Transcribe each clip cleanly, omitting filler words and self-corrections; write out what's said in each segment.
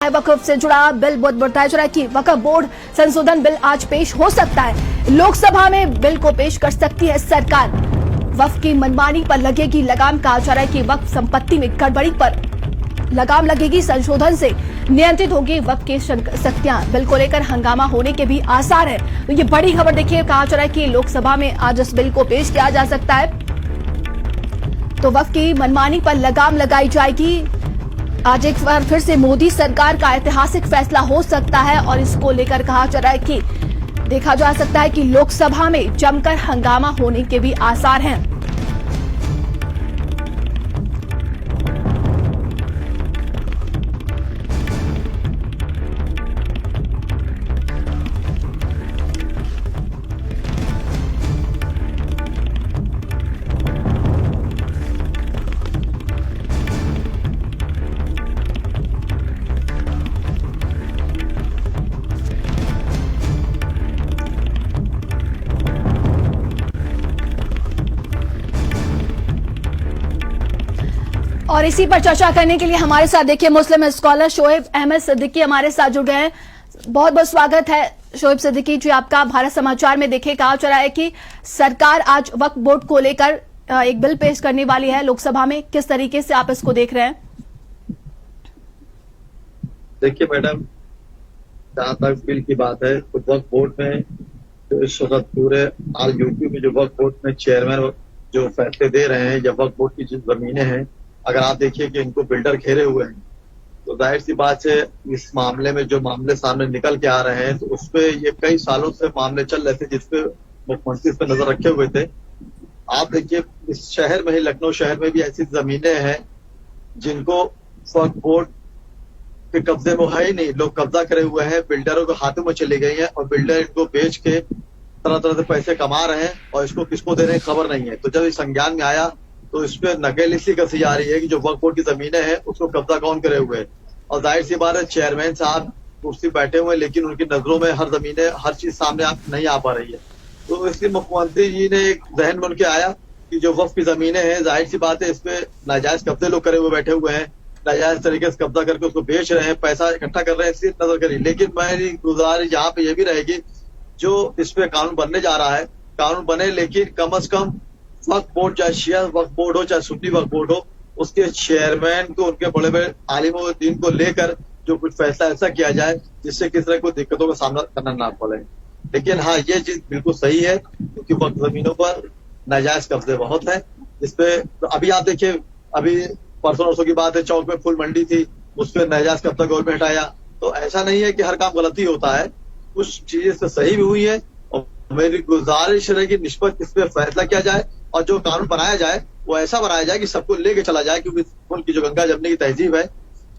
वक्फ से जुड़ा बिल बहुत बताया जा रहा है कि वक्फ बोर्ड संशोधन बिल आज पेश हो सकता है। लोकसभा में बिल को पेश कर सकती है सरकार। वक्फ की मनमानी पर लगेगी लगाम। कहा जा रहा है कि वक्फ संपत्ति में गड़बड़ी पर लगाम लगेगी। संशोधन से नियंत्रित होगी वक्फ की शक्तियां। बिल को लेकर हंगामा होने के भी आसार है। तो ये बड़ी खबर देखिए, कहा जा रहा है कि लोकसभा में आज इस बिल को पेश किया जा सकता है। तो वक्फ की मनमानी पर लगाम लगाई जाएगी। आज एक बार फिर से मोदी सरकार का ऐतिहासिक फैसला हो सकता है और इसको लेकर कहा जा रहा है कि देखा जा सकता है कि लोकसभा में जमकर हंगामा होने के भी आसार हैं। और इसी पर चर्चा करने के लिए हमारे साथ देखिए मुस्लिम स्कॉलर शोएब अहमद सिद्दीकी हमारे साथ जुड़ गए हैं। बहुत बहुत स्वागत है शोएब सिद्दीकी जी आपका। भारत समाचार में देखिए, कहा जा रहा है कि सरकार आज वक्फ बोर्ड को लेकर एक बिल पेश करने वाली है लोकसभा में। किस तरीके से आप इसको देख रहे हैं? देखिए मैडम, जहां तक बिल की बात है तो वक्फ बोर्ड में जो इस वक्त पूरे आज यूपी में जो वक्फ बोर्ड में चेयरमैन जो फैसले दे रहे हैं या वक्फ बोर्ड की जो जमीनें हैं, अगर आप देखिए कि इनको बिल्डर घेरे हुए हैं, तो जाहिर सी बात है इस मामले में जो मामले सामने निकल के आ रहे हैं तो उसपे ये कई सालों से मामले चल रहे थे जिसपे मुख्यमंत्री इस पे नजर रखे हुए थे। आप देखिए इस शहर में ही, लखनऊ शहर में भी ऐसी जमीनें हैं जिनको वक्फ बोर्ड के कब्जे में है ही नहीं, लोग कब्जा करे हुए हैं, बिल्डरों के हाथों में चली गई हैं और बिल्डर इनको बेच के तरह तरह से पैसे कमा रहे हैं और इसको किसको दे रहे हैं खबर नहीं है। तो जब इस संज्ञान में आया तो इस पे नकेल इसी कसी जा रही है कि जो वक्फ बोर्ड की जमीनें हैं उसको कब्जा कौन करे हुए है। और जाहिर सी बात है चेयरमैन साहब कुर्सी बैठे हुए हैं लेकिन उनकी नजरों में हर जमीनें, हर चीज सामने नहीं आ पा रही है। तो इसलिए मुख्यमंत्री जी ने एक जहन बन के आया कि जो वक्फ की जमीनें हैं, जाहिर सी बात है इस पे नाजायज कब्जे लोग करे हुए बैठे हुए हैं, नाजायज तरीके से कब्जा करके उसको बेच रहे हैं, पैसा इकट्ठा कर रहे हैं, इसलिए नजर करी। लेकिन मेरी गुजारिश यहाँ पे ये भी रहेगी, जो इस पे कानून बनने जा रहा है, कानून बने लेकिन कम अज कम वक्फ बोर्ड, चाहे शिया वक्फ बोर्ड हो चाहे सुन्नी वक्फ बोर्ड हो, उसके चेयरमैन को, उनके बड़े बड़े आलिमों दीन को लेकर जो कुछ फैसला ऐसा किया जाए जिससे किस तरह कोई दिक्कतों का सामना करना ना पड़े। लेकिन हाँ, ये चीज बिल्कुल सही है क्योंकि वक्फ जमीनों पर नाजायज कब्जे बहुत है। जिसपे तो अभी आप देखिए, अभी परसों की बात है, चौक में फूल मंडी थी, उस पर नाजायज कब्जा गवर्नमेंट हटाया। तो ऐसा नहीं है कि हर काम गलती होता है, कुछ चीजें तो सही भी हुई है। और मेरी गुजारिश रहेगी निष्पक्ष इस पे फैसला किया जाए और जो कानून बनाया जाए वो ऐसा बनाया जाए कि सबको लेके चला जाए, क्योंकि उनकी जो गंगा जमने की तहजीब है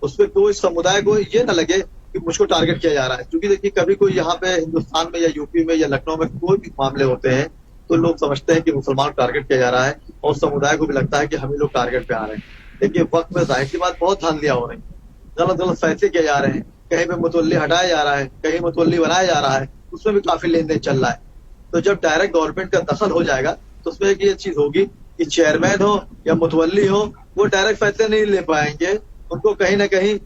उसपे कोई समुदाय को ये न लगे कि मुझको टारगेट किया जा रहा है। क्योंकि देखिए कभी कोई यहाँ पे हिंदुस्तान में या यूपी में या लखनऊ में कोई भी मामले होते हैं तो लोग समझते हैं कि मुसलमान को टारगेट किया जा रहा है और समुदाय को भी लगता है कि हम ही लोग टारगेट पे आ रहे हैं। देखिए वक्त में जाहिर सी बात बहुत धांधलियां हो रही, गलत गलत फैसले किए जा रहे हैं, कहीं पे मुतवल्ली हटाया जा रहा है, कहीं मुतवल्ली बनाया जा रहा है, उसमें भी काफी लेन देन चल रहा है। तो जब डायरेक्ट गवर्नमेंट का दखल हो जाएगा तो उसमें एक ये चीज होगी कि चेयरमैन हो या मुतवल्ली हो वो डायरेक्ट फैसले नहीं ले पाएंगे, उनको कहीं ना कहीं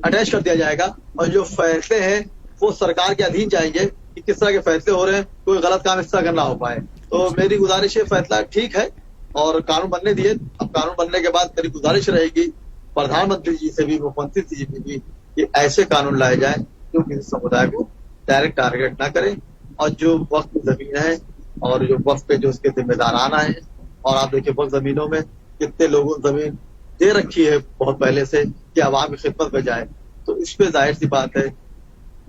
अटैच कर दिया जाएगा और जो फैसले हैं वो सरकार के अधीन जाएंगे कि किस तरह के फैसले हो रहे हैं, कोई गलत काम इस तरह का ना हो पाए। तो मेरी गुजारिश है फैसला ठीक है और कानून बनने दिए। अब कानून बनने के बाद मेरी गुजारिश रहेगी प्रधानमंत्री जी से भी, मुख्यमंत्री जी से भी कि ऐसे कानून लाए जाए जो किसी समुदाय को डायरेक्ट टारगेट ना करें और जो वक्फ की जमीन है और जो वक्फ पे जो उसके जिम्मेदाराना है। और आप देखिए वक्फ जमीनों में कितने लोगों ने जमीन दे रखी है बहुत पहले से कि आवाम की खिदमत में जाए। तो इस पे जाहिर सी बात है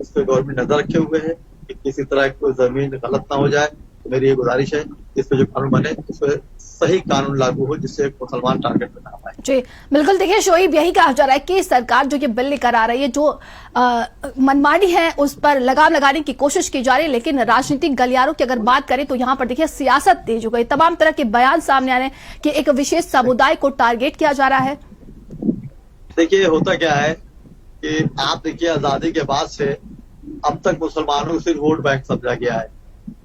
इस पे गवर्नमेंट नजर रखे हुए है कि किसी तरह कोई जमीन गलत ना हो जाए। तो मेरी ये गुजारिश है इस पे जो कानून बने उस पे सही कानून लागू हो जिससे मुसलमान टारगेट पे ना पाए। जी बिल्कुल, देखिए शोएब, यही कहा जा रहा है कि सरकार जो ये बिल लेकर आ रही है, जो मनमानी है उस पर लगाम लगाने की कोशिश की जा रही है। लेकिन राजनीतिक गलियारों की अगर बात करें तो यहाँ पर देखिए सियासत तेज हो गई, तमाम तरह के बयान सामने आ रहे हैं कि एक विशेष समुदाय को टारगेट किया जा रहा है। देखिए होता क्या है कि आप देखिए आजादी के बाद से अब तक मुसलमानों को सिर्फ वोट बैंक समझा गया है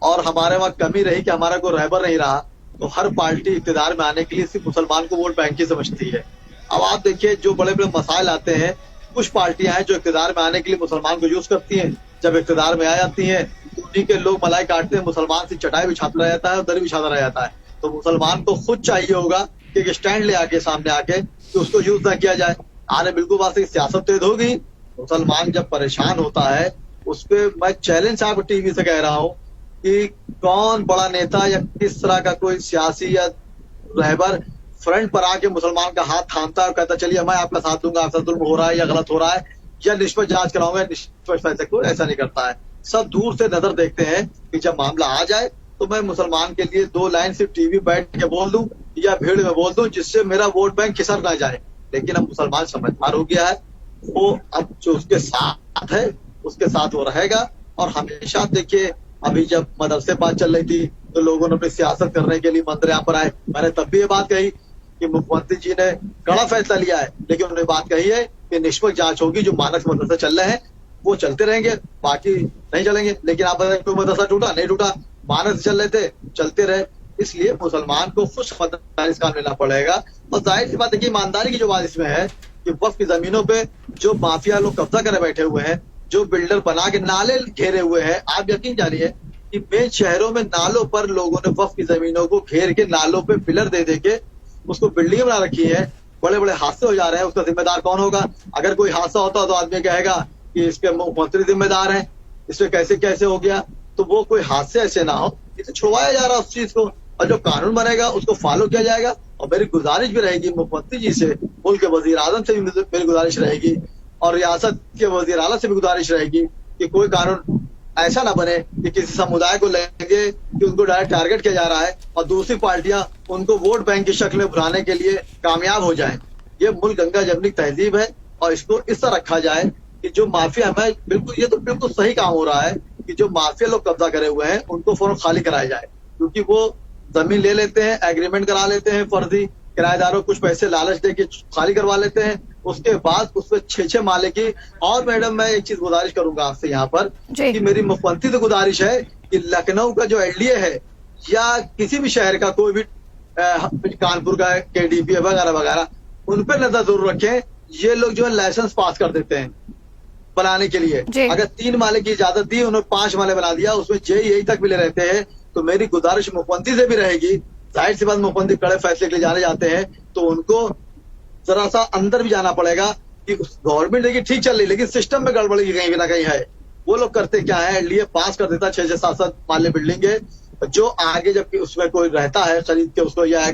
और हमारे वहाँ कमी रही कि हमारा कोई रहबर नहीं रहा, तो हर पार्टी इक़्तिदार में आने के लिए सिर्फ मुसलमान को वोट बैंक ही समझती है। अब आप देखिए जो बड़े बड़े मसाइल आते हैं कुछ पार्टियां हैं जो इक़्तिदार में आने के लिए मुसलमान को यूज करती हैं। जब इक़्तिदार में आ जाती हैं तो उन्हीं के लोग मलाई काटते हैं, मुसलमान से चटाई बिछाता रह जाता है और दरी बिछाता रह जाता है। तो मुसलमान को खुद चाहिए होगा कि एक स्टैंड ले आके सामने आके कि उसको यूज ना किया जाए। आने बिल्कुल बात से सियासत तेज होगी। मुसलमान जब परेशान होता है उस पर मैं चैलेंज आपको टीवी से कह रहा हूँ कि कौन बड़ा नेता या किस तरह का कोई सियासी या रहबर फ्रंट पर आके मुसलमान का हाथ थामता है और कहता चलिए मैं आपका साथ दूंगा, आपका जुल्म हो रहा है या गलत हो रहा है या निष्पक्ष जांच कराऊंगा, निष्पक्ष फैसले को, ऐसा नहीं करता है। सब दूर से नजर देखते हैं कि जब मामला आ जाए तो मैं मुसलमान के लिए 2 लाइन सिर्फ टीवी बैठ के बोल दूं या भीड़ में बोल दूं जिससे मेरा वोट बैंक खिसक ना जाए। लेकिन अब मुसलमान समझदार हो गया है, वो अब जो उसके साथ है उसके साथ वो रहेगा। और हमेशा देखिए अभी जब मदरसे बात चल रही थी तो लोगों ने अपनी सियासत करने के लिए मंदिर यहाँ पर आए। मैंने तब भी ये बात कही कि मुख्यमंत्री जी ने कड़ा फैसला लिया है, लेकिन उन्होंने बात कही है कि निष्पक्ष जांच होगी। जो मानक मदरसे चल रहे हैं वो चलते रहेंगे, बाकी नहीं चलेंगे। लेकिन आप बताएं कोई मदरसा टूटा? नहीं टूटा, मानक चल रहे थे, चलते रहे। इसलिए मुसलमान को खुद समझदारी से काम लेना पड़ेगा। और जाहिर सी बात देखिए ईमानदारी की जो बात इसमें है कि वक्फ की जमीनों पे जो माफिया लोग कब्जा करे बैठे हुए हैं, जो बिल्डर बना के नाले घेरे हुए हैं, आप यकीन जानिए कि मेन शहरों में नालों पर लोगों ने वक्फ की जमीनों को घेर के नालों पे पिलर दे के उसको बिल्डिंग बना रखी है। बड़े बड़े हादसे हो जा रहे हैं, उसका जिम्मेदार कौन होगा? अगर कोई हादसा होता तो आदमी कहेगा कि इसके मुख्यमंत्री जिम्मेदार हैं, इसमें कैसे कैसे हो गया। तो वो कोई हादसे ऐसे ना हो, इसे छुड़वाया जा रहा है उस चीज को, और जो कानून बनेगा उसको फॉलो किया जाएगा। और मेरी गुजारिश भी रहेगी मुख्यमंत्री जी से, मुल्क के वजीर आजम से भी मेरी गुजारिश रहेगी और रियासत के वजीर आला से भी गुजारिश रहेगी कि कोई कानून ऐसा ना बने कि किसी समुदाय को लेंगे कि उनको डायरेक्ट टारगेट किया जा रहा है और दूसरी पार्टियां उनको वोट बैंक की शक्ल में भुनाने के लिए कामयाब हो जाएं। ये मुल्क गंगा जमनी तहजीब है और इसको इस तरह रखा जाए कि जो माफिया हमें बिल्कुल, ये तो बिल्कुल सही काम हो रहा है कि जो माफिया लोग कब्जा करे हुए हैं उनको फौरन खाली कराया जाए, क्योंकि वो जमीन ले लेते हैं, एग्रीमेंट करा लेते हैं, फर्जी किराएदारों कुछ पैसे लालच दे के खाली करवा लेते हैं, उसके बाद उसमें 6 माले की। और मैडम मैं एक चीज गुजारिश करूंगा आपसे यहाँ पर कि मेरी मुख्यमंत्री से गुजारिश है कि लखनऊ का जो एलडीए है या किसी भी शहर का कोई भी कानपुर का केडीपी वगैरह वगैरह, उन पर नजर जरूर रखें। ये लोग जो है लाइसेंस पास कर देते हैं बनाने के लिए। अगर 3 माले की इजाजत दी, उन्होंने 5 माले बना दिया, उसमें यही तक मिले रहते हैं। तो मेरी गुजारिश मुख्यमंत्री से भी रहेगी, जाहिर सी बात मुख्यमंत्री कड़े फैसले के लिए जाने जाते हैं तो उनको जरा सा अंदर भी जाना पड़ेगा कि गवर्नमेंट देखिए ठीक चल रही लेकिन सिस्टम में गड़बड़ी कहीं भी ना कहीं है। वो लोग करते क्या है, एलडीए पास कर देता 6-6, 7-7 माले बिल्डिंग के, जो आगे जबकि उसमें कोई रहता है खरीद के उसको या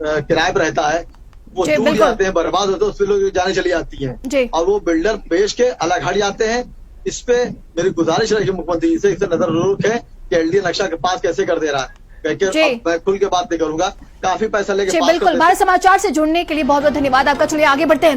किराए पर रहता है, वो टूट जाते हैं, बर्बाद होते हैं, उसमें लोग जाने चली जाती है और वो बिल्डर बेच के अलग हट जाते हैं। इस पे मेरी गुजारिश रहेगी मुख्यमंत्री जी से, इसे नजर जरूर रखें कि एलडीए नक्शा के पास कैसे कर दे रहा है। मैं खुल के बात नहीं करूंगा, काफी पैसा लेके बिल्कुल। भारत समाचार से जुड़ने के लिए बहुत बहुत धन्यवाद आपका। चलिए आगे बढ़ते हैं।